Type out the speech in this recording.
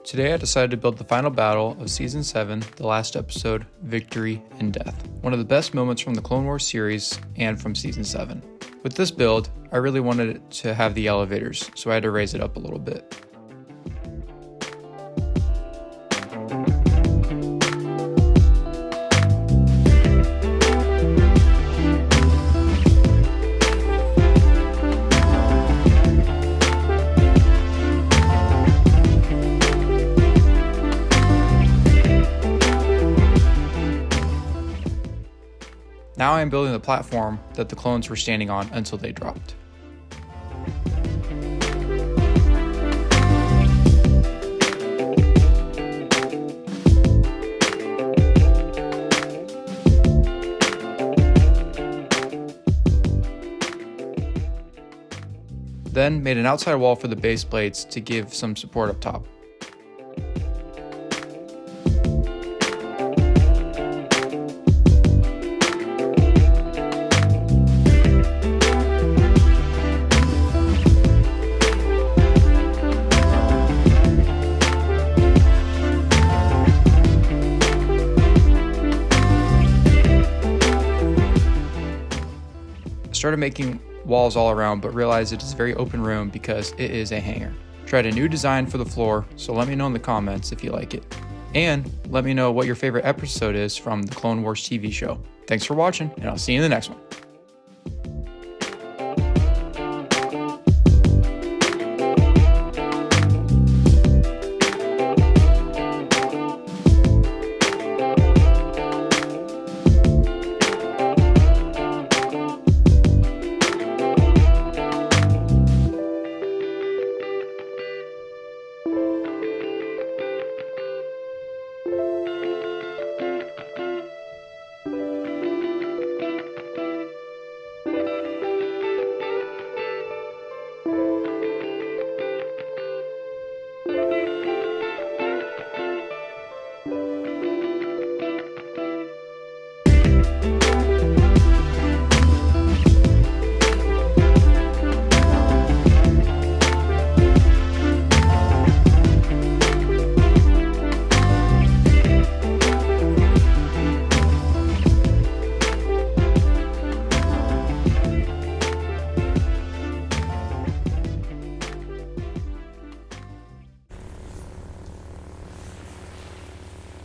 Today I decided to build the final battle of Season 7, the last episode, Victory and Death. One of the best moments from the Clone Wars series and from Season 7. With this build, I really wanted it to have the elevators, so I had to raise it up a little bit. Now I am building the platform that the clones were standing on until they dropped. Then made an outside wall for the base plates to give some support up top. Started making walls all around, but realized it is a very open room because it is a hangar. Tried a new design for the floor, so let me know in the comments if you like it. And let me know what your favorite episode is from the Clone Wars TV show. Thanks for watching, and I'll see you in the next one.